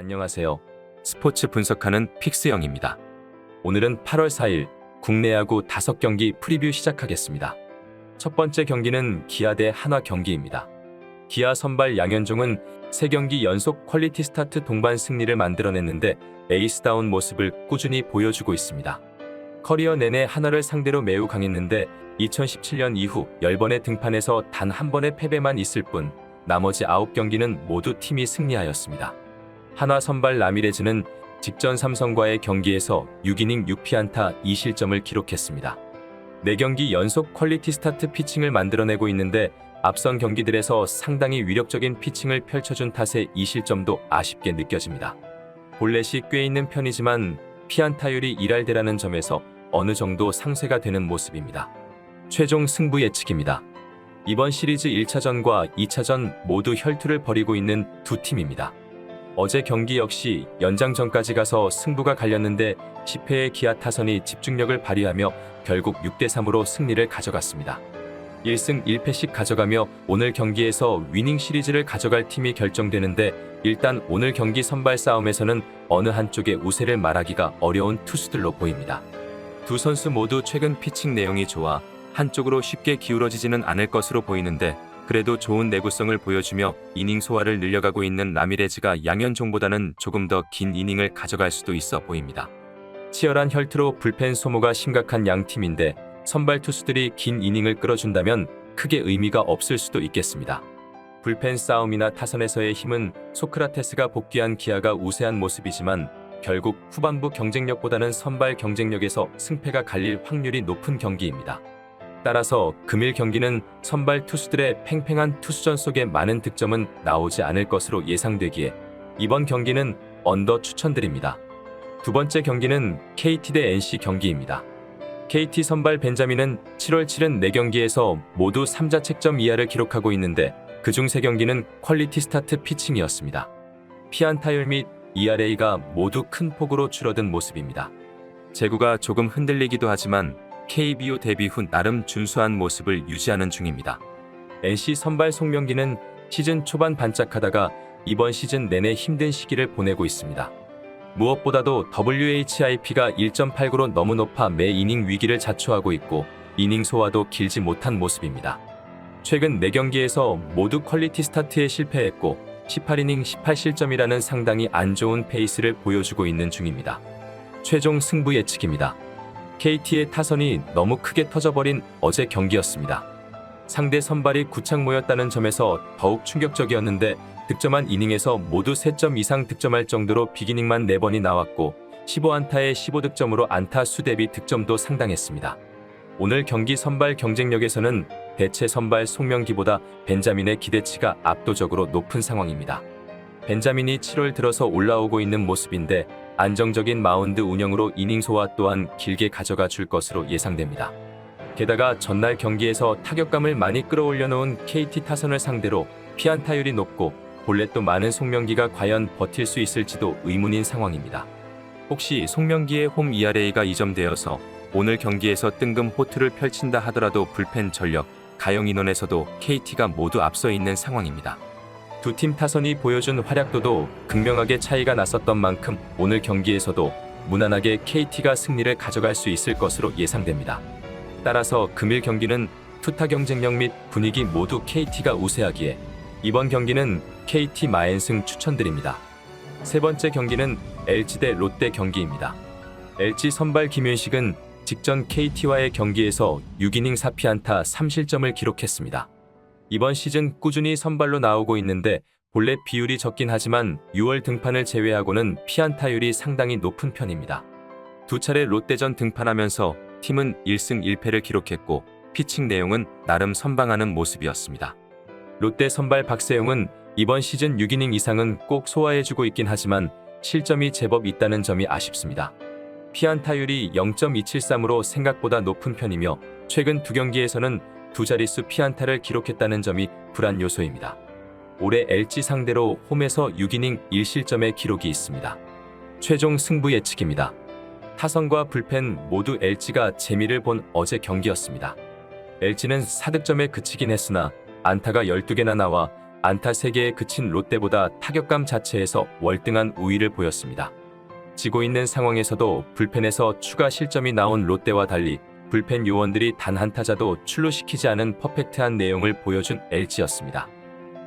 안녕하세요. 스포츠 분석하는 픽스영입니다. 오늘은 8월 4일 국내 야구 5경기 프리뷰 시작하겠습니다. 첫 번째 경기는 기아 대 한화 경기입니다. 기아 선발 양현종은 3경기 연속 퀄리티 스타트 동반 승리를 만들어냈는데 에이스다운 모습을 꾸준히 보여주고 있습니다. 커리어 내내 한화를 상대로 매우 강했는데 2017년 이후 10번의 등판에서 단 한 번의 패배만 있을 뿐 나머지 9경기는 모두 팀이 승리하였습니다. 한화 선발 라미레즈는 직전 삼성과의 경기에서 6이닝 6피안타 2실점을 기록했습니다. 4경기 연속 퀄리티 스타트 피칭을 만들어내고 있는데 앞선 경기들에서 상당히 위력적인 피칭을 펼쳐준 탓에 2실점도 아쉽게 느껴집니다. 볼넷이 꽤 있는 편이지만 피안타율이 1할대라는 점에서 어느 정도 상쇄가 되는 모습입니다. 최종 승부 예측입니다. 이번 시리즈 1차전과 2차전 모두 혈투를 벌이고 있는 두 팀입니다. 어제 경기 역시 연장전까지 가서 승부가 갈렸는데 10회의 기아 타선이 집중력을 발휘하며 결국 6대3으로 승리를 가져갔습니다. 1승 1패씩 가져가며 오늘 경기에서 위닝 시리즈를 가져갈 팀이 결정되는데 일단 오늘 경기 선발 싸움에서는 어느 한쪽의 우세를 말하기가 어려운 투수들로 보입니다. 두 선수 모두 최근 피칭 내용이 좋아 한쪽으로 쉽게 기울어지지는 않을 것으로 보이는데 그래도 좋은 내구성을 보여주며 이닝 소화를 늘려가고 있는 라미레즈가 양현종보다는 조금 더 긴 이닝을 가져갈 수도 있어 보입니다. 치열한 혈투로 불펜 소모가 심각한 양 팀인데 선발 투수들이 긴 이닝을 끌어준다면 크게 의미가 없을 수도 있겠습니다. 불펜 싸움이나 타선에서의 힘은 소크라테스가 복귀한 기아가 우세한 모습이지만 결국 후반부 경쟁력보다는 선발 경쟁력에서 승패가 갈릴 확률이 높은 경기입니다. 따라서 금일 경기는 선발 투수들의 팽팽한 투수전 속에 많은 득점은 나오지 않을 것으로 예상되기에 이번 경기는 언더 추천드립니다. 두 번째 경기는 KT 대 NC 경기입니다. KT 선발 벤자민은 7월 7일 4경기에서 모두 3자책점 이하를 기록하고 있는데 그중 3경기는 퀄리티 스타트 피칭이었습니다. 피안타율 및 ERA가 모두 큰 폭으로 줄어든 모습입니다. 제구가 조금 흔들리기도 하지만 KBO 데뷔 후 나름 준수한 모습을 유지하는 중입니다. NC 선발 송명기는 시즌 초반 반짝하다가 이번 시즌 내내 힘든 시기를 보내고 있습니다. 무엇보다도 WHIP가 1.89로 너무 높아 매 이닝 위기를 자초하고 있고 이닝 소화도 길지 못한 모습입니다. 최근 4경기에서 모두 퀄리티 스타트에 실패했고 18이닝 18실점이라는 상당히 안 좋은 페이스를 보여주고 있는 중입니다. 최종 승부 예측입니다. KT의 타선이 너무 크게 터져버린 어제 경기였습니다. 상대 선발이 구창 모였다는 점에서 더욱 충격적이었는데 득점한 이닝에서 모두 3점 이상 득점할 정도로 빅이닝만 4번이 나왔고 15안타에 15득점으로 안타 수 대비 득점도 상당했습니다. 오늘 경기 선발 경쟁력에서는 대체 선발 송명기보다 벤자민의 기대치가 압도적으로 높은 상황입니다. 벤자민이 7월 들어서 올라오고 있는 모습인데 안정적인 마운드 운영으로 이닝 소화 또한 길게 가져가 줄 것으로 예상됩니다. 게다가 전날 경기에서 타격감을 많이 끌어올려 놓은 KT 타선을 상대로 피안타율이 높고 볼넷도 많은 송명기가 과연 버틸 수 있을지도 의문인 상황입니다. 혹시 송명기의 홈 ERA가 2점되어서 오늘 경기에서 뜬금 호투를 펼친다 하더라도 불펜 전력, 가용 인원에서도 KT가 모두 앞서 있는 상황입니다. 두 팀 타선이 보여준 활약도도 극명하게 차이가 났었던 만큼 오늘 경기에서도 무난하게 KT가 승리를 가져갈 수 있을 것으로 예상됩니다. 따라서 금일 경기는 투타 경쟁력 및 분위기 모두 KT가 우세하기에 이번 경기는 KT 마엔승 추천드립니다. 세 번째 경기는 LG 대 롯데 경기입니다. LG 선발 김윤식은 직전 KT와의 경기에서 6이닝 4피안타 3실점을 기록했습니다. 이번 시즌 꾸준히 선발로 나오고 있는데 볼넷 비율이 적긴 하지만 6월 등판을 제외하고는 피안타율이 상당히 높은 편입니다. 두 차례 롯데전 등판하면서 팀은 1승 1패를 기록했고 피칭 내용은 나름 선방하는 모습이었습니다. 롯데 선발 박세용은 이번 시즌 6이닝 이상은 꼭 소화해주고 있긴 하지만 실점이 제법 있다는 점이 아쉽습니다. 피안타율이 0.273으로 생각보다 높은 편이며 최근 2경기에서는 두 자릿수 피안타를 기록했다는 점이 불안 요소입니다. 올해 LG 상대로 홈에서 6이닝 1실점의 기록이 있습니다. 최종 승부 예측입니다. 타선과 불펜 모두 LG가 재미를 본 어제 경기였습니다. LG는 4득점에 그치긴 했으나 안타가 12개나 나와 안타 3개에 그친 롯데보다 타격감 자체에서 월등한 우위를 보였습니다. 지고 있는 상황에서도 불펜에서 추가 실점이 나온 롯데와 달리 불펜 요원들이 단 한 타자도 출루시키지 않은 퍼펙트한 내용을 보여준 LG였습니다.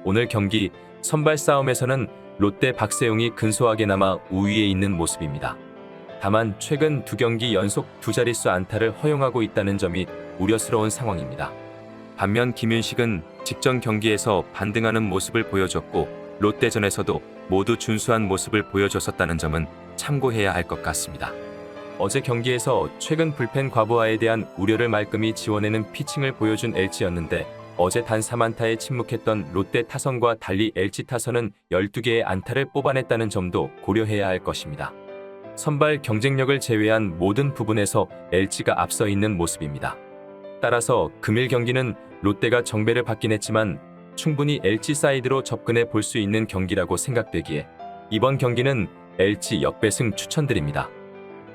오늘 경기 선발 싸움에서는 롯데 박세웅이 근소하게나마 우위에 있는 모습입니다. 다만 최근 2경기 연속 2자릿수 안타를 허용하고 있다는 점이 우려스러운 상황입니다. 반면 김윤식은 직전 경기에서 반등하는 모습을 보여줬고 롯데전에서도 모두 준수한 모습을 보여줬었다는 점은 참고해야 할 것 같습니다. 어제 경기에서 최근 불펜 과부하에 대한 우려를 말끔히 지워내는 피칭을 보여준 LG였는데 어제 단 3안타에 침묵했던 롯데 타선과 달리 LG 타선은 12개의 안타를 뽑아냈다는 점도 고려해야 할 것입니다. 선발 경쟁력을 제외한 모든 부분에서 LG가 앞서 있는 모습입니다. 따라서 금일 경기는 롯데가 정배를 받긴 했지만 충분히 LG 사이드로 접근해 볼 수 있는 경기라고 생각되기에 이번 경기는 LG 역배승 추천드립니다.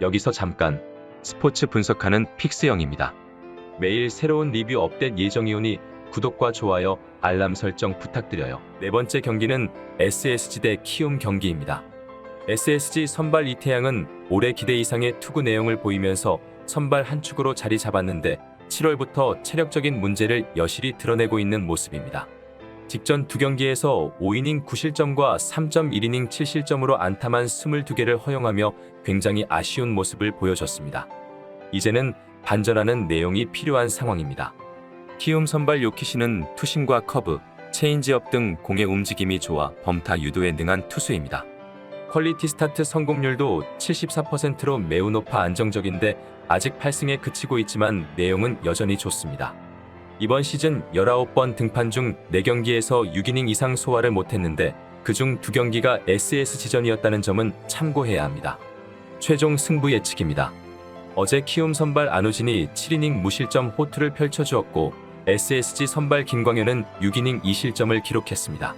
여기서 잠깐 스포츠 분석하는 픽스영입니다. 매일 새로운 리뷰 업데이트 예정이오니 구독과 좋아요, 알람 설정 부탁드려요. 네 번째 경기는 SSG 대 키움 경기입니다. SSG 선발 이태양은 올해 기대 이상의 투구 내용을 보이면서 선발 한 축으로 자리 잡았는데 7월부터 체력적인 문제를 여실히 드러내고 있는 모습입니다. 직전 2경기에서 5이닝 9실점과 3.1이닝 7실점으로 안타만 22개를 허용하며 굉장히 아쉬운 모습을 보여줬습니다. 이제는 반전하는 내용이 필요한 상황입니다. 키움 선발 요키시는 투심과 커브, 체인지업 등 공의 움직임이 좋아 범타 유도에 능한 투수입니다. 퀄리티 스타트 성공률도 74%로 매우 높아 안정적인데 아직 8승에 그치고 있지만 내용은 여전히 좋습니다. 이번 시즌 19번 등판 중 4경기에서 6이닝 이상 소화를 못했는데 그중 2경기가 SSG전이었다는 점은 참고해야 합니다. 최종 승부 예측입니다. 어제 키움 선발 안우진이 7이닝 무실점 호투를 펼쳐주었고 SSG 선발 김광현은 6이닝 2실점을 기록했습니다.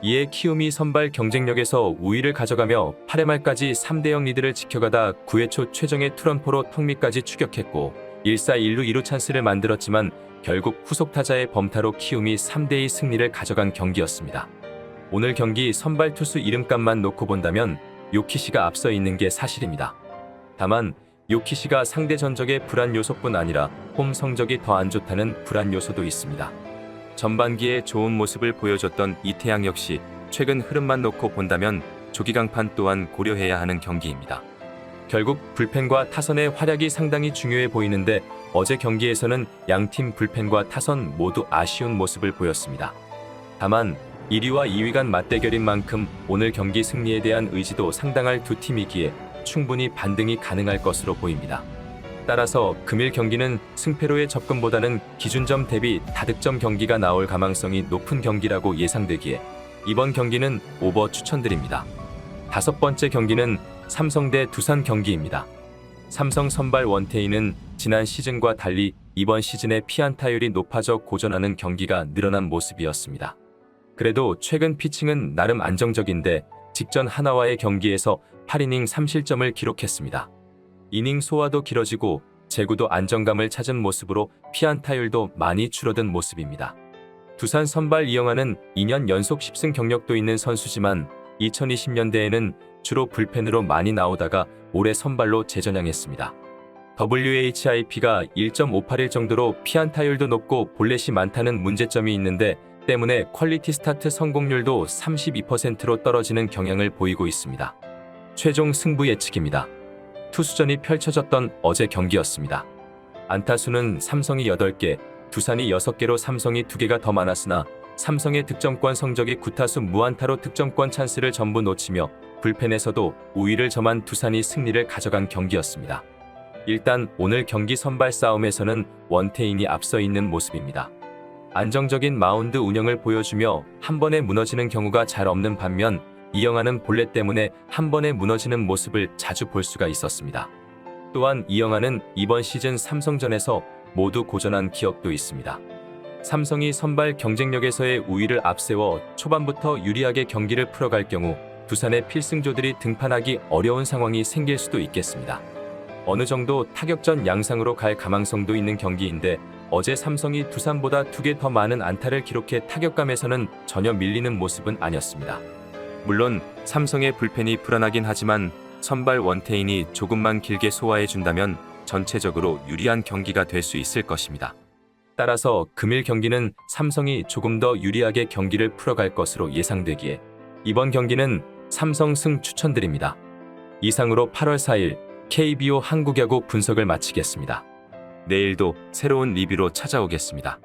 이에 키움이 선발 경쟁력에서 우위를 가져가며 8회 말까지 3대0 리드를 지켜가다 9회 초 최정의 투런포로 턱밑까지 추격했고 1사 1루 2루 찬스를 만들었지만 결국 후속 타자의 범타로 키움이 3대2 승리를 가져간 경기였습니다. 오늘 경기 선발 투수 이름값만 놓고 본다면 요키시가 앞서 있는 게 사실입니다. 다만 요키시가 상대 전적의 불안 요소뿐 아니라 홈 성적이 더 안 좋다는 불안 요소도 있습니다. 전반기에 좋은 모습을 보여줬던 이태양 역시 최근 흐름만 놓고 본다면 조기 강판 또한 고려해야 하는 경기입니다. 결국 불펜과 타선의 활약이 상당히 중요해 보이는데 어제 경기에서는 양팀 불펜과 타선 모두 아쉬운 모습을 보였습니다. 다만 1위와 2위 간 맞대결인 만큼 오늘 경기 승리에 대한 의지도 상당할 두 팀이기에 충분히 반등이 가능할 것으로 보입니다. 따라서 금일 경기는 승패로의 접근보다는 기준점 대비 다득점 경기가 나올 가망성이 높은 경기라고 예상되기에 이번 경기는 오버 추천드립니다. 5번째 경기는 삼성 대 두산 경기입니다. 삼성 선발 원태인은 지난 시즌과 달리 이번 시즌에 피안타율이 높아져 고전하는 경기가 늘어난 모습이었습니다. 그래도 최근 피칭은 나름 안정적인데 직전 하나와의 경기에서 8이닝 3실점을 기록했습니다. 이닝 소화도 길어지고 제구도 안정감을 찾은 모습으로 피안타율도 많이 줄어든 모습입니다. 두산 선발 이영하는 2년 연속 10승 경력도 있는 선수지만 2020년대에는 주로 불펜으로 많이 나오다가 올해 선발로 재전향했습니다. WHIP가 1.581 정도로 피안타율도 높고 볼넷이 많다는 문제점이 있는데 때문에 퀄리티 스타트 성공률도 32%로 떨어지는 경향을 보이고 있습니다. 최종 승부 예측입니다. 투수전이 펼쳐졌던 어제 경기였습니다. 안타수는 삼성이 8개, 두산이 6개로 삼성이 2개가 더 많았으나 삼성의 득점권 성적이 9타수 무안타로 득점권 찬스를 전부 놓치며 불펜에서도 우위를 점한 두산이 승리를 가져간 경기였습니다. 일단 오늘 경기 선발 싸움에서는 원태인이 앞서 있는 모습입니다. 안정적인 마운드 운영을 보여주며 한 번에 무너지는 경우가 잘 없는 반면 이영하는 볼넷 때문에 한 번에 무너지는 모습을 자주 볼 수가 있었습니다. 또한 이영하는 이번 시즌 삼성전에서 모두 고전한 기억도 있습니다. 삼성이 선발 경쟁력에서의 우위를 앞세워 초반부터 유리하게 경기를 풀어갈 경우 두산의 필승조들이 등판하기 어려운 상황이 생길 수도 있겠습니다. 어느 정도 타격전 양상으로 갈 가망성도 있는 경기인데 어제 삼성이 두산보다 2개 더 많은 안타를 기록해 타격감에서는 전혀 밀리는 모습은 아니었습니다. 물론 삼성의 불펜이 불안하긴 하지만 선발 원태인이 조금만 길게 소화해준다면 전체적으로 유리한 경기가 될 수 있을 것입니다. 따라서 금일 경기는 삼성이 조금 더 유리하게 경기를 풀어갈 것으로 예상되기에 이번 경기는 삼성 승 추천드립니다. 이상으로 8월 4일 KBO 한국야구 분석을 마치겠습니다. 내일도 새로운 리뷰로 찾아오겠습니다.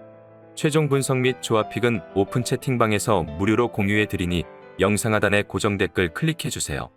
최종 분석 및 조합픽은 오픈 채팅방에서 무료로 공유해 드리니 영상 하단의 고정 댓글 클릭해 주세요.